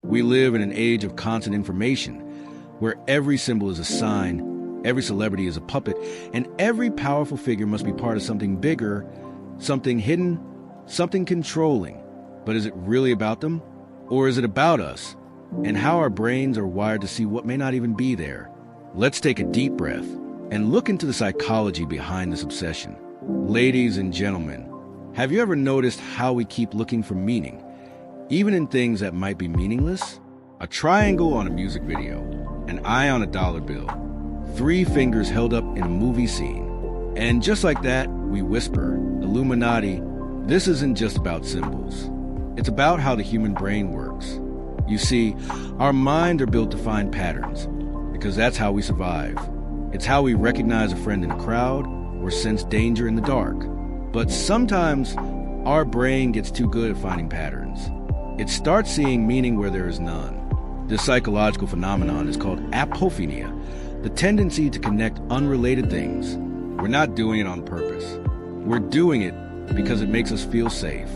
We live in an age of constant information, where every symbol is a sign, every celebrity is a puppet, and every powerful figure must be part of something bigger, something hidden, something controlling. But is it really about them? Or is it about us, and how our brains are wired to see what may not even be there? Let's take a deep breath and look into the psychology behind this obsession. Ladies and gentlemen, have you ever noticed how we keep looking for meaning, even in things that might be meaningless? A triangle on a music video, an eye on a dollar bill, 3 fingers held up in a movie scene. And just like that, we whisper, Illuminati. This isn't just about symbols. It's about how the human brain works. You see, our minds are built to find patterns, because that's how we survive. It's how we recognize a friend in a crowd or sense danger in the dark. But sometimes our brain gets too good at finding patterns. It starts seeing meaning where there is none. This psychological phenomenon is called apophenia, the tendency to connect unrelated things. We're not doing it on purpose. We're doing it because it makes us feel safe.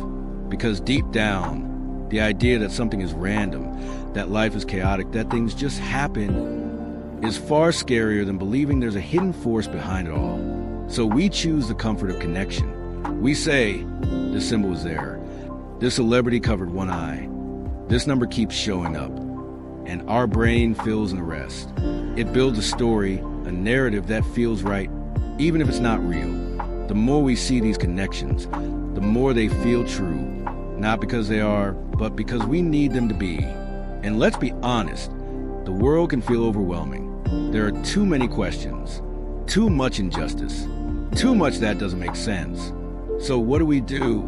Because deep down, the idea that something is random, that life is chaotic, that things just happen, is far scarier than believing there's a hidden force behind it all. So we choose the comfort of connection. We say, this symbol is there. This celebrity covered one eye. This number keeps showing up. And our brain fills in the rest. It builds a story, a narrative that feels right, even if it's not real. The more we see these connections, the more they feel true. Not because they are, but because we need them to be. And let's be honest, the world can feel overwhelming. There are too many questions, too much injustice, too much that doesn't make sense. So what do?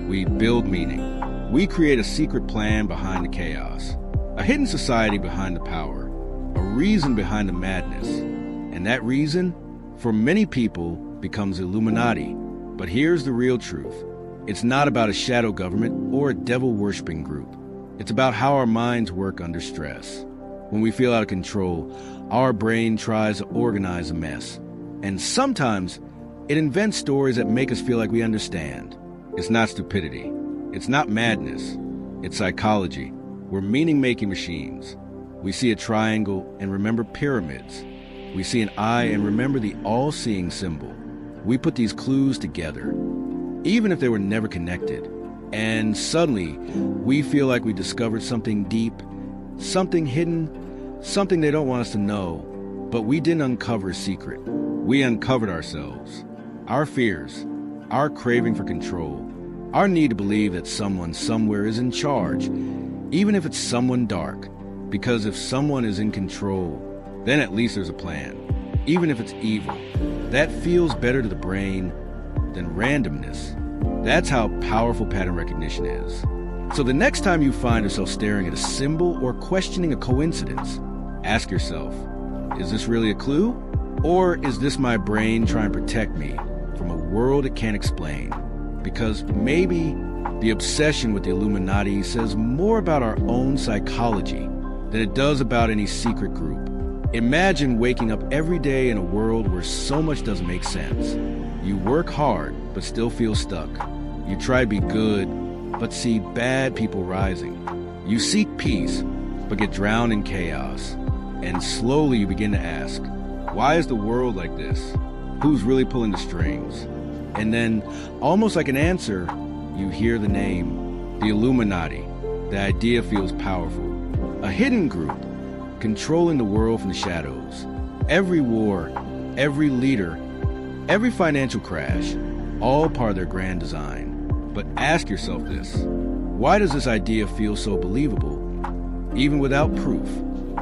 We build meaning. We create a secret plan behind the chaos. A hidden society behind the power, a reason behind the madness. And that reason, for many people, becomes Illuminati. But here's the real truth. It's not about a shadow government or a devil-worshipping group. It's about how our minds work under stress. When we feel out of control, our brain tries to organize a mess. And sometimes, it invents stories that make us feel like we understand. It's not stupidity. It's not madness. It's psychology. We're meaning-making machines. We see a triangle and remember pyramids. We see an eye and remember the all-seeing symbol. We put these clues together, even if they were never connected. And suddenly, we feel like we discovered something deep, something hidden, something they don't want us to know. But we didn't uncover a secret. We uncovered ourselves, our fears, our craving for control, our need to believe that someone somewhere is in charge, even if it's someone dark. Because if someone is in control, then at least there's a plan. Even if it's evil, that feels better to the brain than randomness. That's how powerful pattern recognition is. So the next time you find yourself staring at a symbol or questioning a coincidence, ask yourself, is this really a clue? Or is this my brain trying to protect me from a world it can't explain? Because maybe the obsession with the Illuminati says more about our own psychology than it does about any secret group. Imagine waking up every day in a world where so much doesn't make sense. You work hard, but still feel stuck. You try to be good, but see bad people rising. You seek peace, but get drowned in chaos. And slowly you begin to ask, why is the world like this? Who's really pulling the strings? And then, almost like an answer, you hear the name, the Illuminati. The idea feels powerful. A hidden group, controlling the world from the shadows. Every war, every leader, every financial crash, all part of their grand design. But ask yourself this, why does this idea feel so believable, even without proof?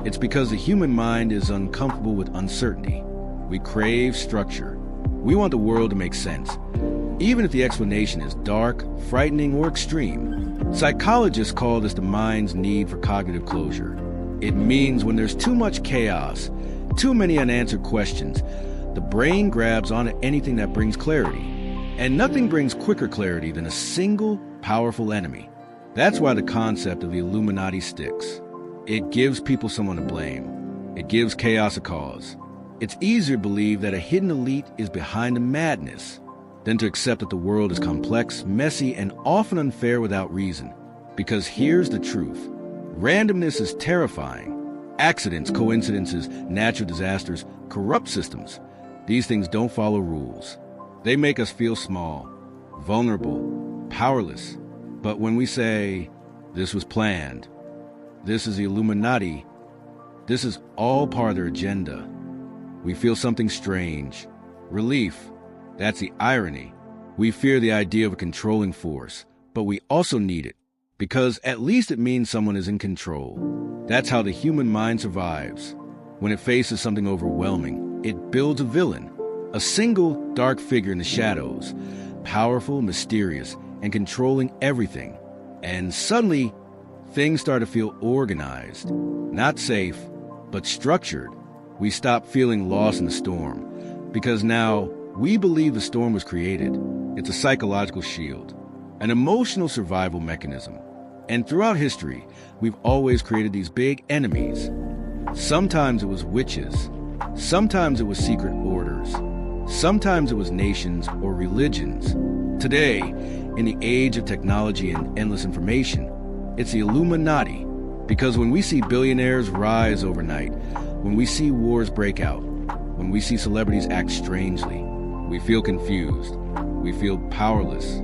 It's because the human mind is uncomfortable with uncertainty. We crave structure. We want the world to make sense, even if the explanation is dark, frightening, or extreme. Psychologists call this the mind's need for cognitive closure. It means when there's too much chaos, too many unanswered questions, the brain grabs onto anything that brings clarity. And nothing brings quicker clarity than a single, powerful enemy. That's why the concept of the Illuminati sticks. It gives people someone to blame. It gives chaos a cause. It's easier to believe that a hidden elite is behind the madness than to accept that the world is complex, messy, and often unfair without reason. Because here's the truth. Randomness is terrifying. Accidents, coincidences, natural disasters, corrupt systems. These things don't follow rules. They make us feel small, vulnerable, powerless. But when we say, this was planned, this is the Illuminati, this is all part of their agenda, we feel something strange. Relief. That's the irony. We fear the idea of a controlling force, but we also need it, because at least it means someone is in control. That's how the human mind survives. When it faces something overwhelming, it builds a villain, a single dark figure in the shadows, powerful, mysterious, and controlling everything. And suddenly, things start to feel organized, not safe, but structured. We stop feeling lost in the storm, because now we believe the storm was created. It's a psychological shield, an emotional survival mechanism. And throughout history, we've always created these big enemies. Sometimes it was witches. Sometimes it was secret orders. Sometimes it was nations or religions. Today, in the age of technology and endless information, it's the Illuminati. Because when we see billionaires rise overnight, when we see wars break out, when we see celebrities act strangely, we feel confused, we feel powerless,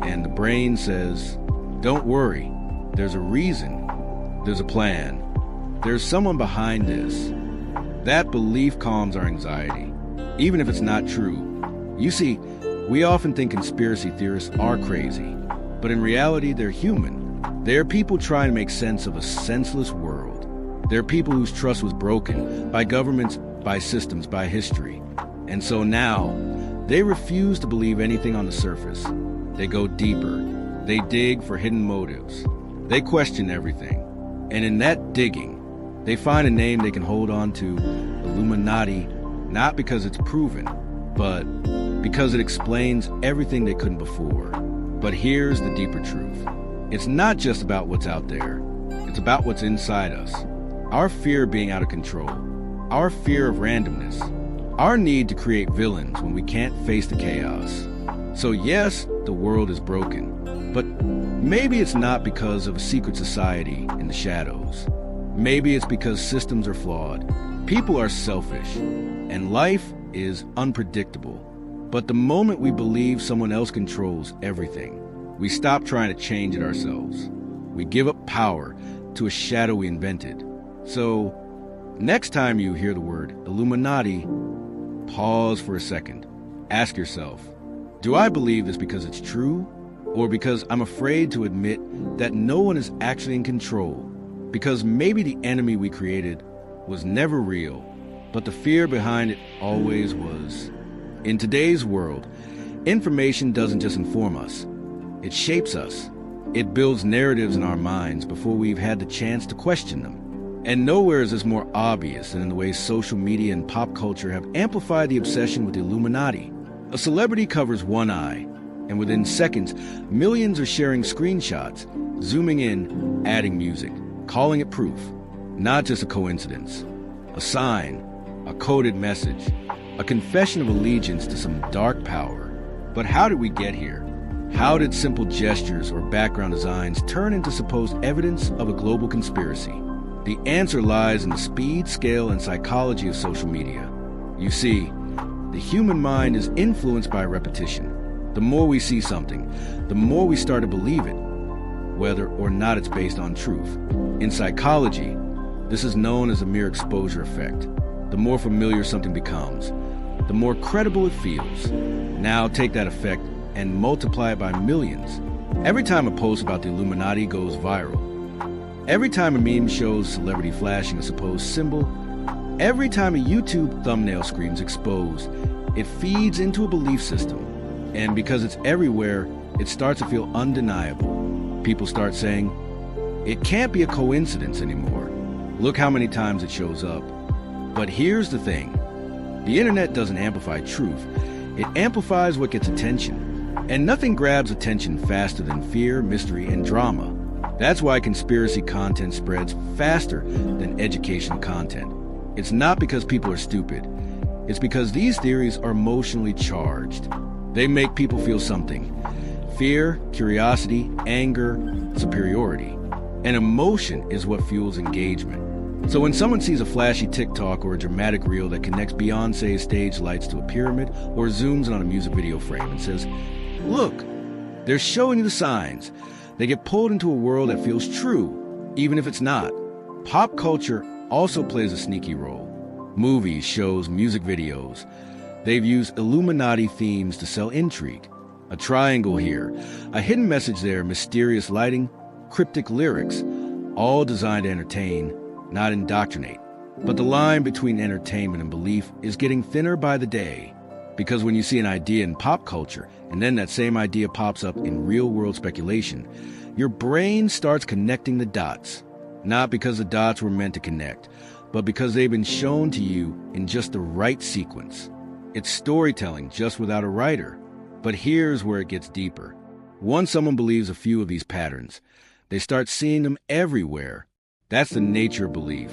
and the brain says, don't worry, there's a reason, there's a plan, there's someone behind this. That belief calms our anxiety, even if it's not true. You see, we often think conspiracy theorists are crazy, but in reality, they're human. They're people trying to make sense of a senseless world. They're people whose trust was broken by governments, by systems, by history. And so now, they refuse to believe anything on the surface. They go deeper. They dig for hidden motives. They question everything. And in that digging, they find a name they can hold on to, Illuminati, not because it's proven, but because it explains everything they couldn't before. But here's the deeper truth. It's not just about what's out there. It's about what's inside us. Our fear of being out of control. Our fear of randomness. Our need to create villains when we can't face the chaos. So yes, the world is broken. But maybe it's not because of a secret society in the shadows. Maybe it's because systems are flawed. People are selfish. And life is unpredictable. But the moment we believe someone else controls everything, we stop trying to change it ourselves. We give up power to a shadow we invented. So, next time you hear the word Illuminati, pause for a second. Ask yourself, do I believe this because it's true? Or because I'm afraid to admit that no one is actually in control? Because maybe the enemy we created was never real, but the fear behind it always was. In today's world, information doesn't just inform us. It shapes us. It builds narratives in our minds before we've had the chance to question them. And nowhere is this more obvious than in the way social media and pop culture have amplified the obsession with the Illuminati. A celebrity covers one eye, and within seconds, millions are sharing screenshots, zooming in, adding music, calling it proof. Not just a coincidence. A sign, a coded message, a confession of allegiance to some dark power. But how did we get here? How did simple gestures or background designs turn into supposed evidence of a global conspiracy? The answer lies in the speed, scale, and psychology of social media. You see, the human mind is influenced by repetition. The more we see something, the more we start to believe it, whether or not it's based on truth. In psychology, this is known as a mere exposure effect. The more familiar something becomes, the more credible it feels. Now take that effect and multiply it by millions. Every time a post about the Illuminati goes viral, every time a meme shows a celebrity flashing a supposed symbol, every time a YouTube thumbnail screams exposed, it feeds into a belief system. And because it's everywhere, it starts to feel undeniable. People start saying, it can't be a coincidence anymore. Look how many times it shows up. But here's the thing. The internet doesn't amplify truth. It amplifies what gets attention. And nothing grabs attention faster than fear, mystery, and drama. That's why conspiracy content spreads faster than educational content. It's not because people are stupid. It's because these theories are emotionally charged. They make people feel something. Fear, curiosity, anger, superiority. And emotion is what fuels engagement. So when someone sees a flashy TikTok or a dramatic reel that connects Beyonce's stage lights to a pyramid or zooms in on a music video frame and says, "Look, they're showing you the signs," they get pulled into a world that feels true, even if it's not. Pop culture also plays a sneaky role. Movies, shows, music videos. They've used Illuminati themes to sell intrigue. A triangle here, a hidden message there, mysterious lighting, cryptic lyrics, all designed to entertain, not indoctrinate. But the line between entertainment and belief is getting thinner by the day. Because when you see an idea in pop culture, and then that same idea pops up in real-world speculation, your brain starts connecting the dots. Not because the dots were meant to connect, but because they've been shown to you in just the right sequence. It's storytelling just without a writer. But here's where it gets deeper. Once someone believes a few of these patterns, they start seeing them everywhere. That's the nature of belief.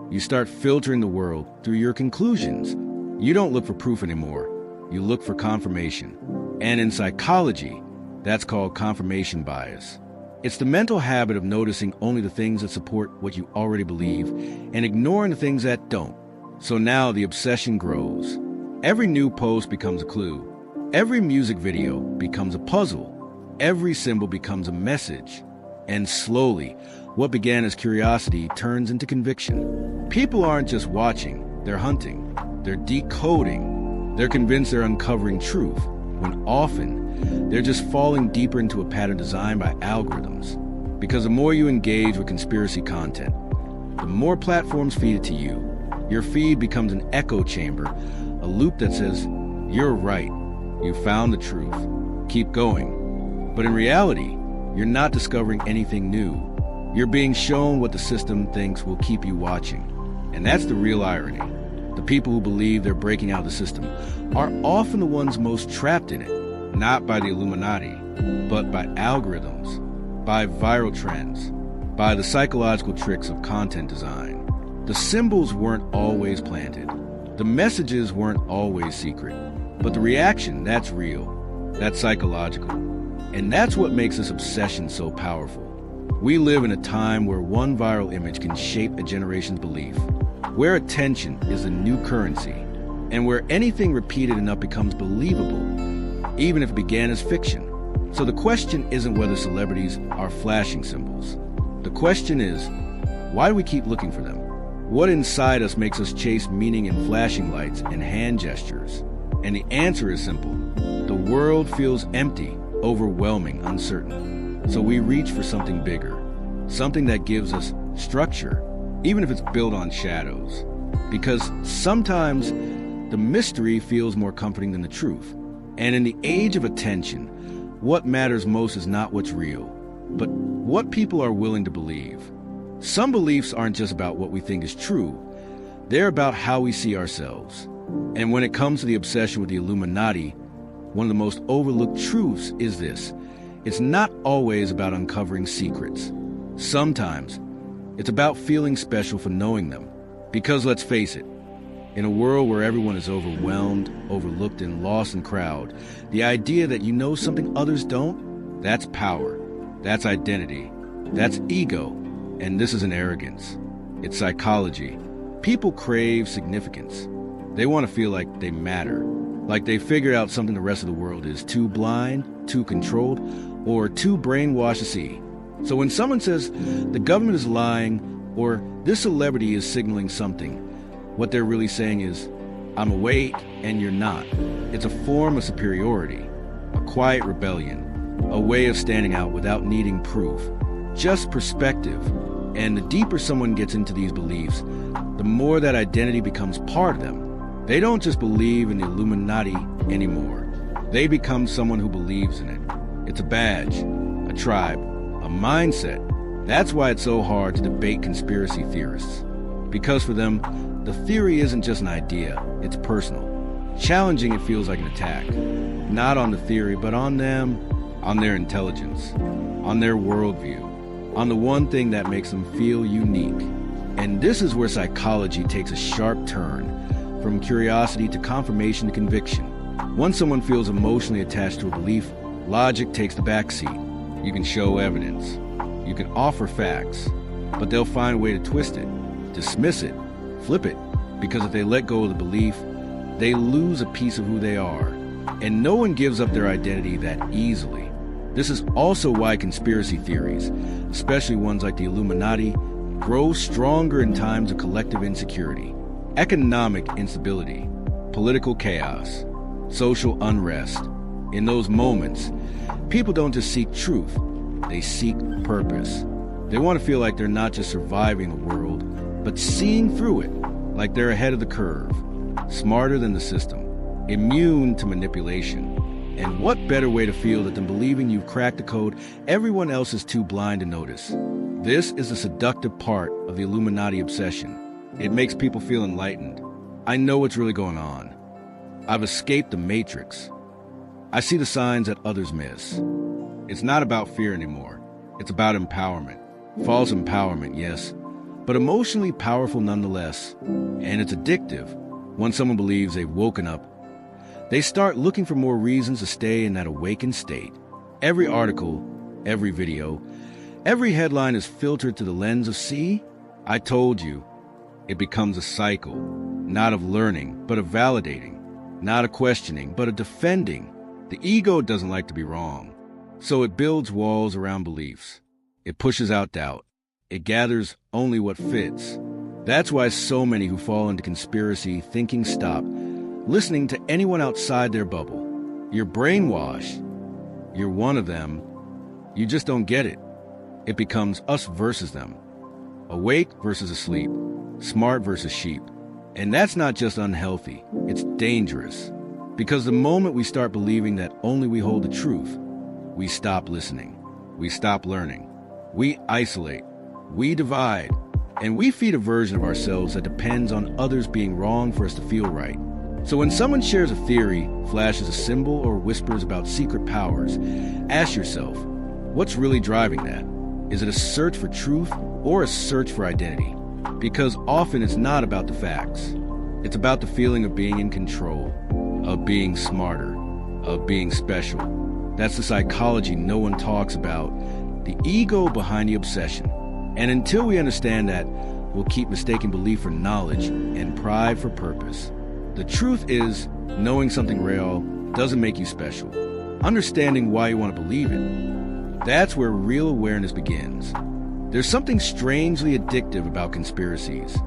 You start filtering the world through your conclusions. You don't look for proof anymore. You look for confirmation. And in psychology, that's called confirmation bias. It's the mental habit of noticing only the things that support what you already believe and ignoring the things that don't. So now the obsession grows. Every new post becomes a clue. Every music video becomes a puzzle. Every symbol becomes a message. And slowly, what began as curiosity turns into conviction. People aren't just watching, they're hunting. They're decoding. They're convinced they're uncovering truth, when often they're just falling deeper into a pattern designed by algorithms. Because the more you engage with conspiracy content, the more platforms feed it to you. Your feed becomes an echo chamber, a loop that says, "You're right. You found the truth. Keep going." But in reality, you're not discovering anything new. You're being shown what the system thinks will keep you watching. And that's the real irony. The people who believe they're breaking out of the system are often the ones most trapped in it, not by the Illuminati, but by algorithms, by viral trends, by the psychological tricks of content design. The symbols weren't always planted. The messages weren't always secret. But the reaction, that's real. That's psychological. And that's what makes this obsession so powerful. We live in a time where one viral image can shape a generation's belief, where attention is the new currency, and where anything repeated enough becomes believable, even if it began as fiction. So the question isn't whether celebrities are flashing symbols. The question is, why do we keep looking for them? What inside us makes us chase meaning in flashing lights and hand gestures? And the answer is simple. The world feels empty, overwhelming, uncertain. So we reach for something bigger, something that gives us structure, even if it's built on shadows. Because sometimes the mystery feels more comforting than the truth. And in the age of attention, what matters most is not what's real, but what people are willing to believe. Some beliefs aren't just about what we think is true. They're about how we see ourselves. And when it comes to the obsession with the Illuminati, one of the most overlooked truths is this. It's not always about uncovering secrets. Sometimes, it's about feeling special for knowing them. Because let's face it, in a world where everyone is overwhelmed, overlooked, and lost in crowd, the idea that you know something others don't, that's power. That's identity. That's ego. And this isn't arrogance. It's psychology. People crave significance. They want to feel like they matter, like they figured out something the rest of the world is too blind, too controlled, or too brainwashed to see. So when someone says the government is lying or this celebrity is signaling something, what they're really saying is, I'm awake and you're not. It's a form of superiority, a quiet rebellion, a way of standing out without needing proof, just perspective. And the deeper someone gets into these beliefs, the more that identity becomes part of them. They don't just believe in the Illuminati anymore. They become someone who believes in it. It's a badge, a tribe, a mindset. That's why it's so hard to debate conspiracy theorists. Because for them, the theory isn't just an idea, it's personal. Challenging it feels like an attack. Not on the theory, but on them, on their intelligence, on their worldview, on the one thing that makes them feel unique. And this is where psychology takes a sharp turn, from curiosity to confirmation to conviction. Once someone feels emotionally attached to a belief, logic takes the backseat. You can show evidence. You can offer facts, but they'll find a way to twist it, dismiss it, flip it, because if they let go of the belief, they lose a piece of who they are. And no one gives up their identity that easily. This is also why conspiracy theories, especially ones like the Illuminati, grow stronger in times of collective insecurity, economic instability, political chaos, social unrest. In those moments, people don't just seek truth, they seek purpose. They want to feel like they're not just surviving the world, but seeing through it, like they're ahead of the curve, smarter than the system, immune to manipulation. And what better way to feel than believing you've cracked the code everyone else is too blind to notice? This is the seductive part of the Illuminati obsession. It makes people feel enlightened. I know what's really going on. I've escaped the matrix. I see the signs that others miss. It's not about fear anymore. It's about empowerment. False empowerment, yes, but emotionally powerful nonetheless. And it's addictive. Once someone believes they've woken up, they start looking for more reasons to stay in that awakened state. Every article, every video, every headline is filtered through the lens of, see, I told you. It becomes a cycle, not of learning, but of validating, not a questioning, but a defending. The ego doesn't like to be wrong, so it builds walls around beliefs. It pushes out doubt. It gathers only what fits. That's why so many who fall into conspiracy thinking stop listening to anyone outside their bubble. You're brainwashed. You're one of them. You just don't get it. It becomes us versus them. Awake versus asleep. Smart versus sheep. And that's not just unhealthy. It's dangerous. Because the moment we start believing that only we hold the truth, we stop listening. We stop learning. We isolate. We divide. And we feed a version of ourselves that depends on others being wrong for us to feel right. So when someone shares a theory, flashes a symbol, or whispers about secret powers, ask yourself, what's really driving that? Is it a search for truth or a search for identity? Because often it's not about the facts. It's about the feeling of being in control, of being smarter, of being special. That's the psychology no one talks about, the ego behind the obsession. And until we understand that, we'll keep mistaking belief for knowledge and pride for purpose. The truth is, knowing something real doesn't make you special. Understanding why you want to believe it, that's where real awareness begins. There's something strangely addictive about conspiracies.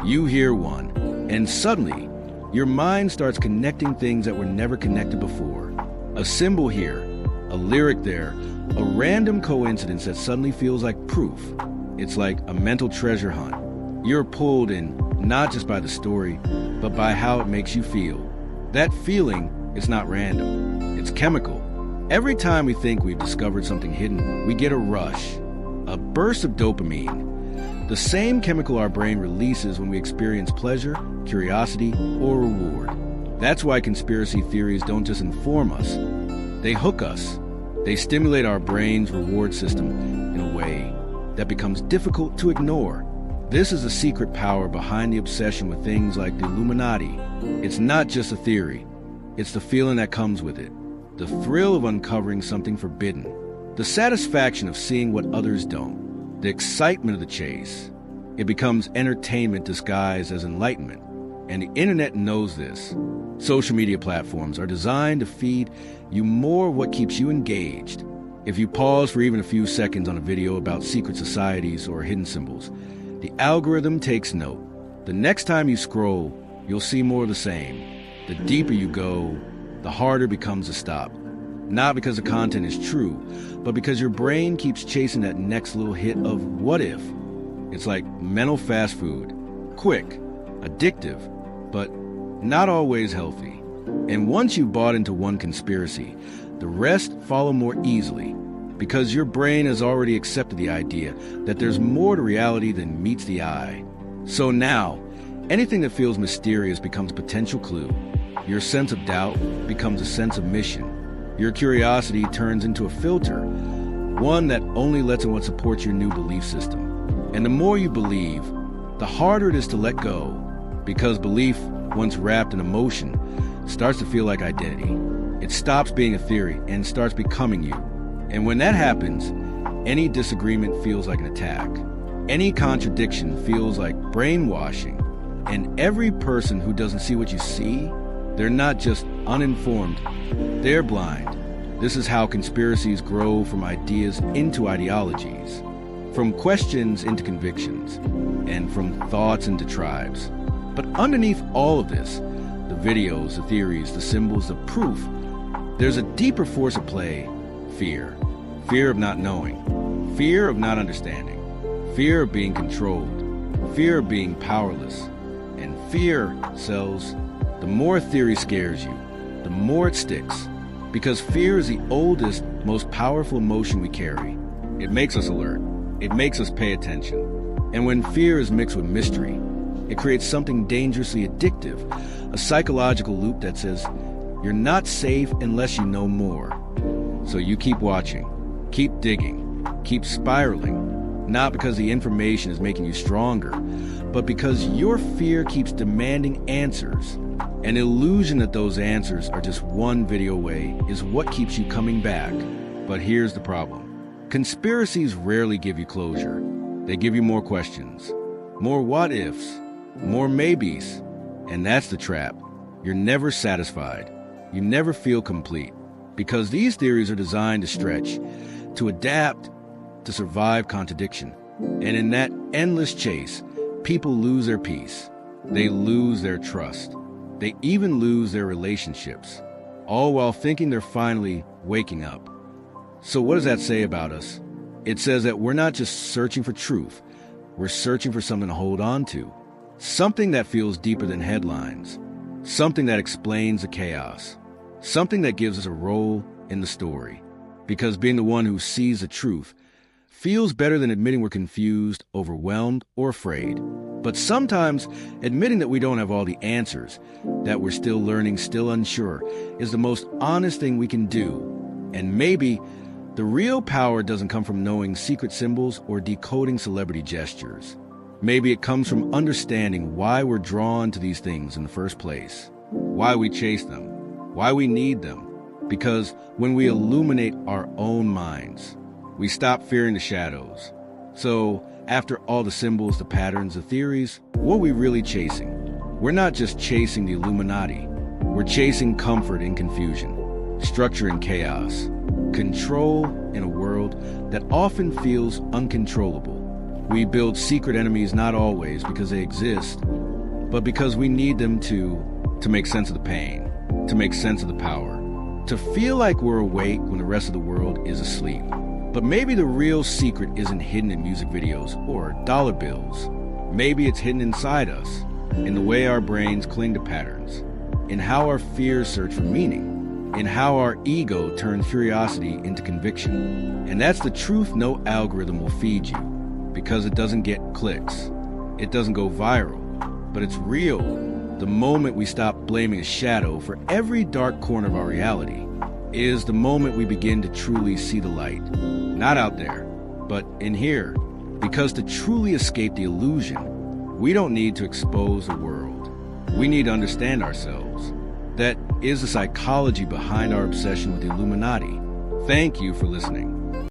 You hear one, and suddenly, your mind starts connecting things that were never connected before. A symbol here, a lyric there, a random coincidence that suddenly feels like proof. It's like a mental treasure hunt. You're pulled in not just by the story, but by how it makes you feel. That feeling is not random. It's chemical. Every time we think we've discovered something hidden, we get a rush, a burst of dopamine, the same chemical our brain releases when we experience pleasure, curiosity, or reward. That's why conspiracy theories don't just inform us. They hook us. They stimulate our brain's reward system in a way that becomes difficult to ignore. This is the secret power behind the obsession with things like the Illuminati. It's not just a theory. It's the feeling that comes with it. The thrill of uncovering something forbidden. The satisfaction of seeing what others don't. The excitement of the chase. It becomes entertainment disguised as enlightenment. And the internet knows this. Social media platforms are designed to feed you more of what keeps you engaged. If you pause for even a few seconds on a video about secret societies or hidden symbols, the algorithm takes note. The next time you scroll, you'll see more of the same. The deeper you go, the harder it becomes to stop. Not because the content is true, but because your brain keeps chasing that next little hit of what if. It's like mental fast food. Quick, addictive, but not always healthy. And once you've bought into one conspiracy, the rest follow more easily. Because your brain has already accepted the idea that there's more to reality than meets the eye. So now, anything that feels mysterious becomes a potential clue. Your sense of doubt becomes a sense of mission. Your curiosity turns into a filter, one that only lets in what supports your new belief system. And the more you believe, the harder it is to let go, because belief, once wrapped in emotion, starts to feel like identity. It stops being a theory and starts becoming you. And when that happens, Any disagreement feels like an attack. Any contradiction feels like brainwashing. And every person who doesn't see what you see, they're not just uninformed, they're blind. This is how conspiracies grow from ideas into ideologies, from questions into convictions, and from thoughts into tribes. But underneath all of this, the videos, the theories, the symbols, the proof, there's a deeper force at play: fear. Fear of not knowing, fear of not understanding, fear of being controlled, fear of being powerless. And fear sells. The more theory scares you, the more it sticks. Because fear is the oldest, most powerful emotion we carry. It makes us alert. It makes us pay attention. And when fear is mixed with mystery, it creates something dangerously addictive, a psychological loop that says, you're not safe unless you know more. So you keep watching, keep digging, keep spiraling, not because the information is making you stronger, but because your fear keeps demanding answers. An illusion that those answers are just one video away is what keeps you coming back. But here's the problem. Conspiracies rarely give you closure. They give you more questions, more what-ifs, more maybes. And that's the trap. You're never satisfied. You never feel complete. Because these theories are designed to stretch, to adapt, to survive contradiction. And in that endless chase, people lose their peace. They lose their trust. They even lose their relationships, all while thinking they're finally waking up. So what does that say about us? It says that we're not just searching for truth. We're searching for something to hold on to. Something that feels deeper than headlines. Something that explains the chaos. Something that gives us a role in the story. Because being the one who sees the truth feels better than admitting we're confused, overwhelmed, or afraid. But sometimes admitting that we don't have all the answers, that we're still learning, still unsure, is the most honest thing we can do. And maybe the real power doesn't come from knowing secret symbols or decoding celebrity gestures. Maybe it comes from understanding why we're drawn to these things in the first place, why we chase them, why we need them. Because when we illuminate our own minds, we stop fearing the shadows. So, after all the symbols, the patterns, the theories, what are we really chasing? We're not just chasing the Illuminati. We're chasing comfort in confusion, structure in chaos, control in a world that often feels uncontrollable. We build secret enemies not always because they exist, but because we need them to make sense of the pain, to make sense of the power, to feel like we're awake when the rest of the world is asleep. But maybe the real secret isn't hidden in music videos or dollar bills. Maybe it's hidden inside us, in the way our brains cling to patterns, in how our fears search for meaning, in how our ego turns curiosity into conviction. And that's the truth no algorithm will feed you, because it doesn't get clicks. It doesn't go viral, but it's real. The moment we stop blaming a shadow for every dark corner of our reality is the moment we begin to truly see the light. Not out there, but in here. Because to truly escape the illusion, we don't need to expose the world. We need to understand ourselves. That is the psychology behind our obsession with the Illuminati. Thank you for listening.